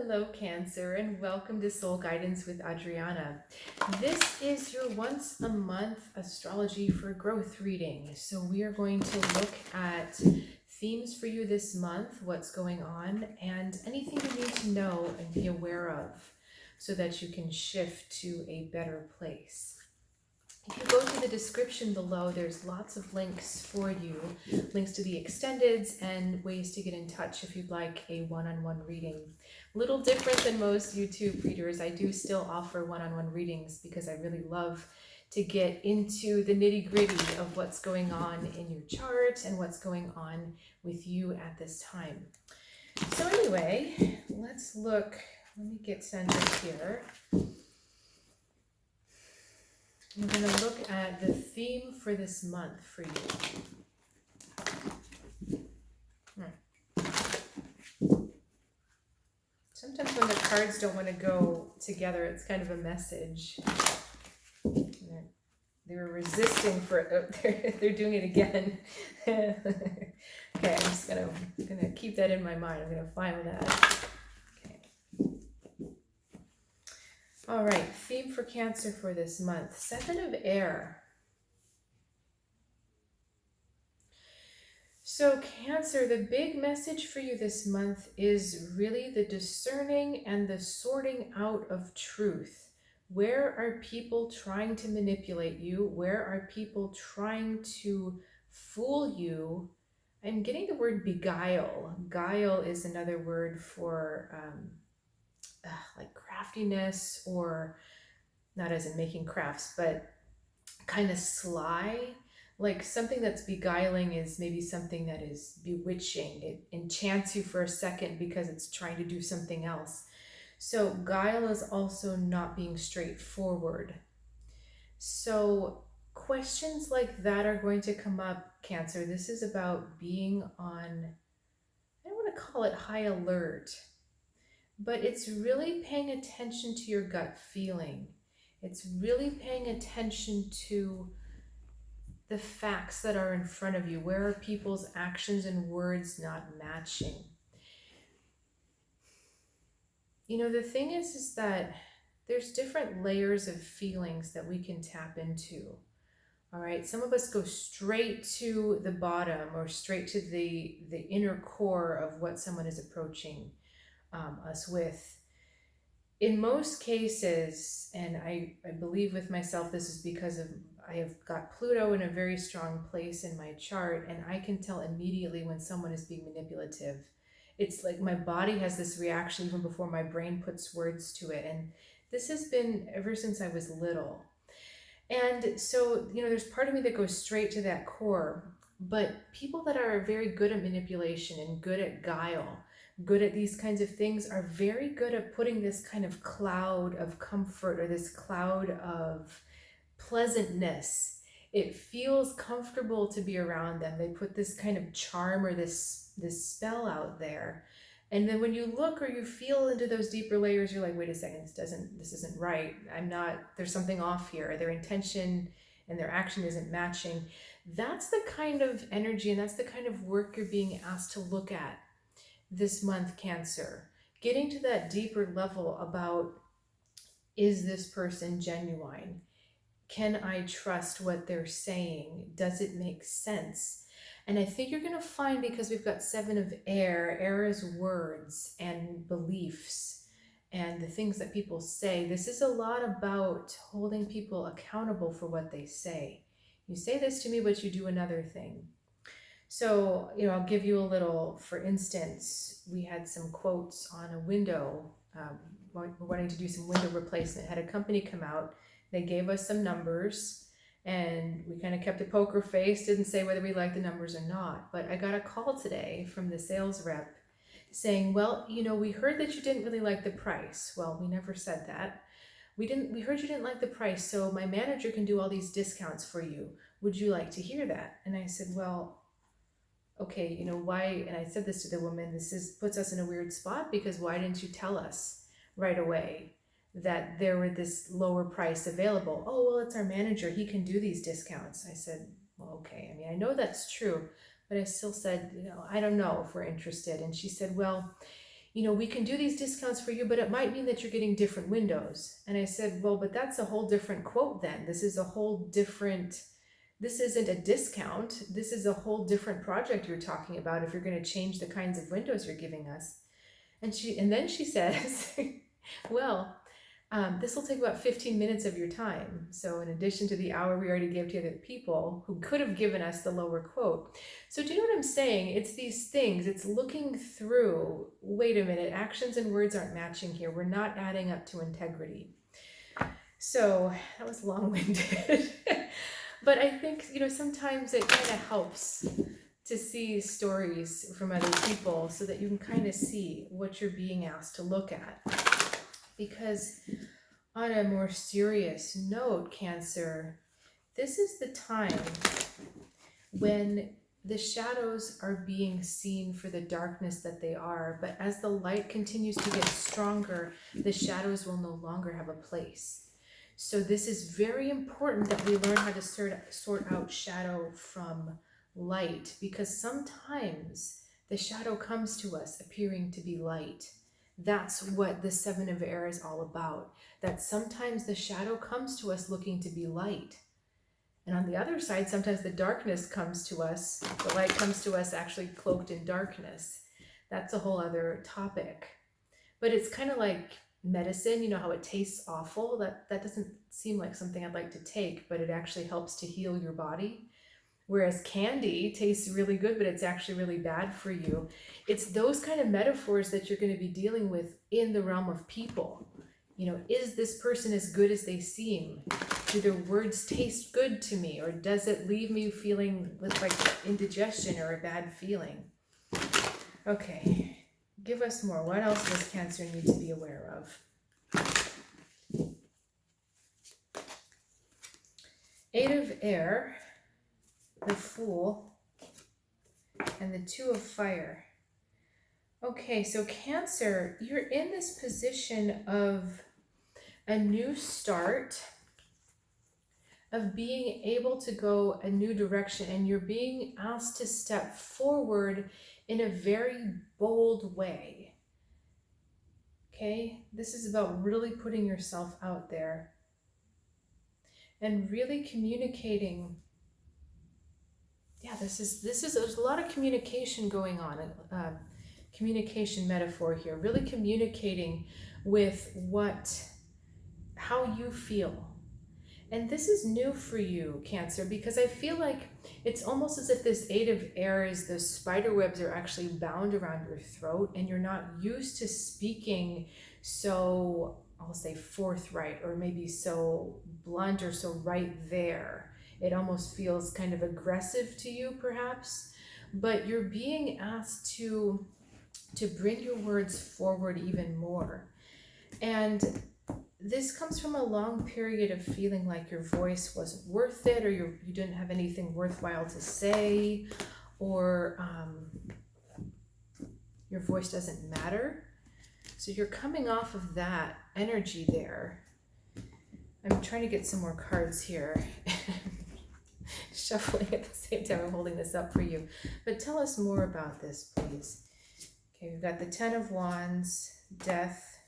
Hello, Cancer, and welcome to Soul Guidance with Adriana. This is your once a month astrology for growth reading. So, we are going to look at themes for you this month, what's going on, and anything you need to know and be aware of so that you can shift to a better place. If you go to the description below, there's lots of links for you, links to the extendeds and ways to get in touch if you'd like a one-on-one reading. A little different than most YouTube readers, I do still offer one-on-one readings because I really love to get into the nitty-gritty of what's going on in your chart and what's going on with you at this time. So anyway, let's look. Let me get centered here. I'm going to look at the theme for this month for you. Sometimes when the cards don't want to go together, it's kind of a message. They were resisting for it. They're doing it again. Okay, I'm just gonna keep that in my mind. I'm gonna file that. All right, theme for Cancer for this month, 7 of Air. So Cancer, the big message for you this month is really the discerning and the sorting out of truth. Where are people trying to manipulate you? Where are people trying to fool you? I'm getting the word beguile. Guile is another word for like craftiness, or not as in making crafts, but kind of sly. Like something that's beguiling is maybe something that is bewitching. It enchants you for a second because it's trying to do something else. So guile is also not being straightforward. So questions like that are going to come up, Cancer. This is about being on, I don't want to call it high alert, but it's really paying attention to your gut feeling. It's really paying attention to the facts that are in front of you. Where are people's actions and words not matching? You know, the thing is that there's different layers of feelings that we can tap into. All right, some of us go straight to the bottom or straight to the inner core of what someone is approaching us with. In most cases, and I believe with myself, this is because of I have got Pluto in a very strong place in my chart, and I can tell immediately when someone is being manipulative. It's like my body has this reaction even before my brain puts words to it. And this has been ever since I was little. And so, you know, there's part of me that goes straight to that core. But people that are very good at manipulation and good at guile, good at these kinds of things, are very good at putting this kind of cloud of comfort or this cloud of pleasantness. It feels comfortable to be around them. They put this kind of charm or this spell out there. And then when you look or you feel into those deeper layers, you're like, wait a second, this isn't right. There's something off here. Their intention and their action isn't matching. That's the kind of energy and that's the kind of work you're being asked to look at this month, Cancer. Getting to that deeper level about, is this person genuine? Can I trust what they're saying? Does it make sense? And I think you're going to find, because we've got 7 of Air, air is words and beliefs and the things that people say. This is a lot about holding people accountable for what they say. You say this to me, but you do another thing. So, you know, I'll give you a little, for instance, we had some quotes on a window. We're wanting to do some window replacement. Had a company come out. They gave us some numbers and we kind of kept a poker face, didn't say whether we liked the numbers or not. But I got a call today from the sales rep saying, well, you know, we heard that you didn't really like the price. Well, we never said that. We heard you didn't like the price, so my manager can do all these discounts for you. Would you like to hear that? And I said, well, okay, you know, why? And I said this to the woman, puts us in a weird spot, because why didn't you tell us right away that there were this lower price available? Oh, well, it's our manager. He can do these discounts. I said, well, okay. I mean, I know that's true, but I still said, you know, I don't know if we're interested. And she said, well, we can do these discounts for you, but it might mean that you're getting different windows. And I said, well, but that's a whole different quote then. This isn't a discount. This is a whole different project you're talking about if you're going to change the kinds of windows you're giving us. And then she says, well, this will take about 15 minutes of your time. So in addition to the hour we already gave to other people who could have given us the lower quote. So do you know what I'm saying? It's these things, it's looking through, wait a minute, actions and words aren't matching here. We're not adding up to integrity. So that was long-winded. But I think, sometimes it kind of helps to see stories from other people so that you can kind of see what you're being asked to look at. Because on a more serious note, Cancer, this is the time when the shadows are being seen for the darkness that they are. But as the light continues to get stronger, the shadows will no longer have a place. So this is very important that we learn how to sort out shadow from light, because sometimes the shadow comes to us appearing to be light. That's what the Seven of Air is all about. That sometimes the shadow comes to us looking to be light. And on the other side, sometimes the darkness comes to us, the light comes to us actually cloaked in darkness. That's a whole other topic. But it's kind of like medicine, how it tastes awful. That doesn't seem like something I'd like to take, but it actually helps to heal your body. Whereas candy tastes really good, but it's actually really bad for you. It's those kind of metaphors that you're going to be dealing with in the realm of people. Is this person as good as they seem? Do their words taste good to me? Or does it leave me feeling with like indigestion or a bad feeling? Okay, give us more. What else does Cancer need to be aware of? Eight of Air, the Fool, and the Two of Fire. Okay, so Cancer, you're in this position of a new start, of being able to go a new direction, and you're being asked to step forward in a very bold way. Okay, this is about really putting yourself out there and really communicating. Yeah, there's a lot of communication going on, communication metaphor here, really communicating with how you feel. And this is new for you, Cancer, because I feel like it's almost as if this Eight of Air is the spider webs are actually bound around your throat, and you're not used to speaking so, I'll say, forthright, or maybe so blunt or so right there. It almost feels kind of aggressive to you, perhaps, but you're being asked to bring your words forward even more. And this comes from a long period of feeling like your voice wasn't worth it, or you didn't have anything worthwhile to say, or your voice doesn't matter. So you're coming off of that energy there. I'm trying to get some more cards here. Shuffling at the same time I'm holding this up for you. But tell us more about this, please. Okay, we've got the Ten of Wands, Death,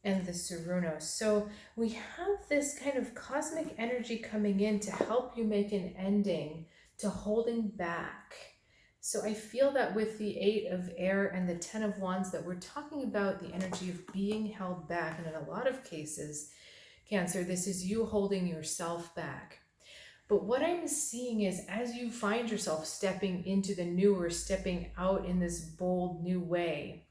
and the Cernunnos. So we have this kind of cosmic energy coming in to help you make an ending to holding back. So I feel that with the Eight of Air and the Ten of Wands, that we're talking about the energy of being held back. And in a lot of cases, Cancer, this is you holding yourself back. But what I'm seeing is, as you find yourself stepping into the new, or stepping out in this bold new way,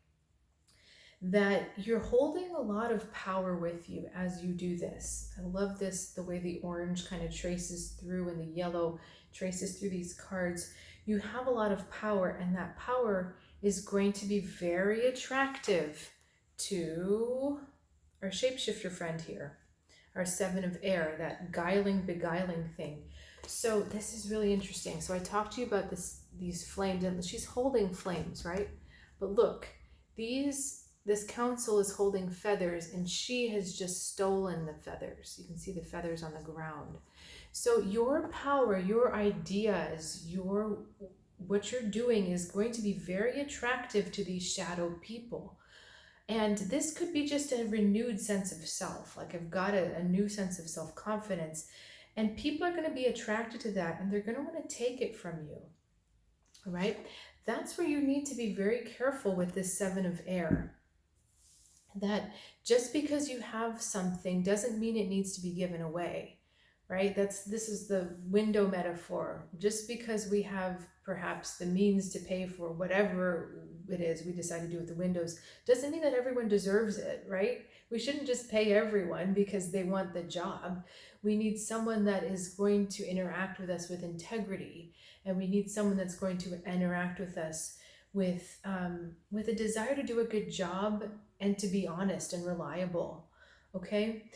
that you're holding a lot of power with you as you do this. I love this, the way the orange kind of traces through and the yellow traces through these cards. You have a lot of power, and that power is going to be very attractive to our shapeshifter friend here, our Seven of Air, that beguiling thing. So this is really interesting. So I talked to you about these flames, and she's holding flames, right? But look, this council is holding feathers, and she has just stolen the feathers. You can see the feathers on the ground. So your power, your ideas, what you're doing is going to be very attractive to these shadow people. And this could be just a renewed sense of self. Like I've got a new sense of self-confidence, and people are going to be attracted to that, and they're going to want to take it from you. All right? That's where you need to be very careful with this Seven of Air. That just because you have something doesn't mean it needs to be given away, right? This is the window metaphor. Just because we have perhaps the means to pay for whatever it is we decide to do with the windows doesn't mean that everyone deserves it, right? We shouldn't just pay everyone because they want the job. We need someone that is going to interact with us with integrity, and we need someone that's going to interact with us with a desire to do a good job and to be honest and reliable. Okay,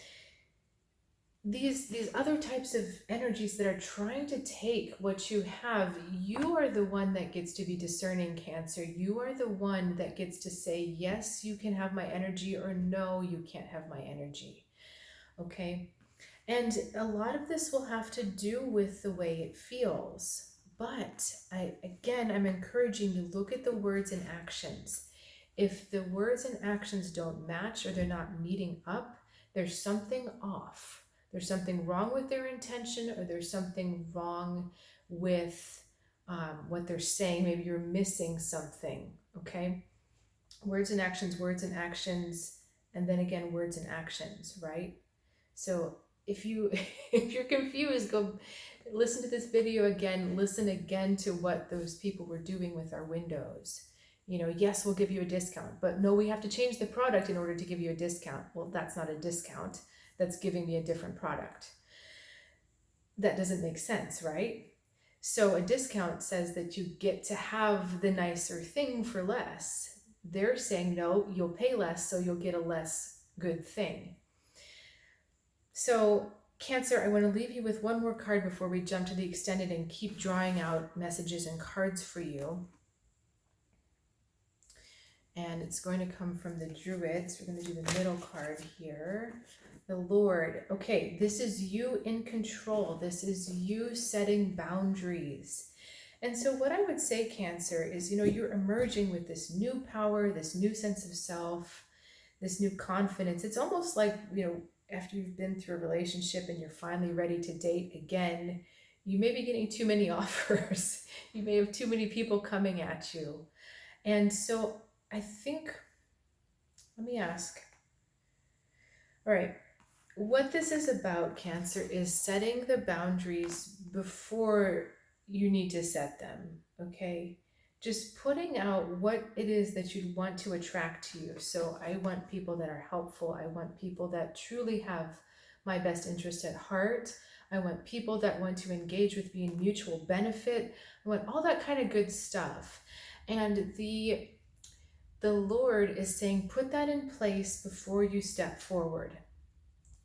these other types of energies that are trying to take what you have, you are the one that gets to be discerning, Cancer. You are the one that gets to say, yes, you can have my energy, or no, you can't have my energy. Okay, and a lot of this will have to do with the way it feels. But I'm encouraging you, look at the words and actions. If the words and actions don't match, or they're not meeting up, there's something off. There's something wrong with their intention, or there's something wrong with what they're saying. Maybe you're missing something, okay? Words and actions, and then again, words and actions, right? So if you're confused, go listen to this video again, listen again to what those people were doing with our windows. Yes, we'll give you a discount, but no, we have to change the product in order to give you a discount. Well, that's not a discount. That's giving me a different product. That doesn't make sense, right? So a discount says that you get to have the nicer thing for less. They're saying, no, you'll pay less, so you'll get a less good thing. So Cancer, I want to leave you with one more card before we jump to the extended and keep drawing out messages and cards for you. And it's going to come from the Druids. We're going to do the middle card here. The Lord. Okay, this is you in control. This is you setting boundaries. And so what I would say, Cancer, is, you're emerging with this new power, this new sense of self, this new confidence. It's almost like, after you've been through a relationship and you're finally ready to date again, you may be getting too many offers. You may have too many people coming at you. And so I think, let me ask, all right, what this is about, Cancer, is setting the boundaries before you need to set them, okay? Just putting out what it is that you'd want to attract to you. So I want people that are helpful. I want people that truly have my best interest at heart. I want people that want to engage with me in mutual benefit. I want all that kind of good stuff. And the Lord is saying, put that in place before you step forward.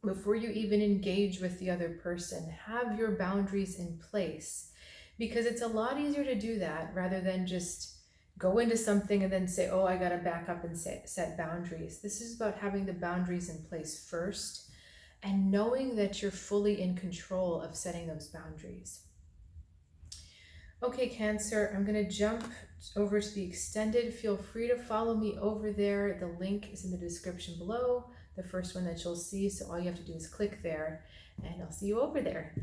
Before you even engage with the other person, have your boundaries in place. Because it's a lot easier to do that rather than just go into something and then say, oh, I got to back up and set boundaries. This is about having the boundaries in place first and knowing that you're fully in control of setting those boundaries. Okay, Cancer, I'm going to jump over to the extended. Feel free to follow me over there. The link is in the description below, the first one that you'll see. So all you have to do is click there, and I'll see you over there.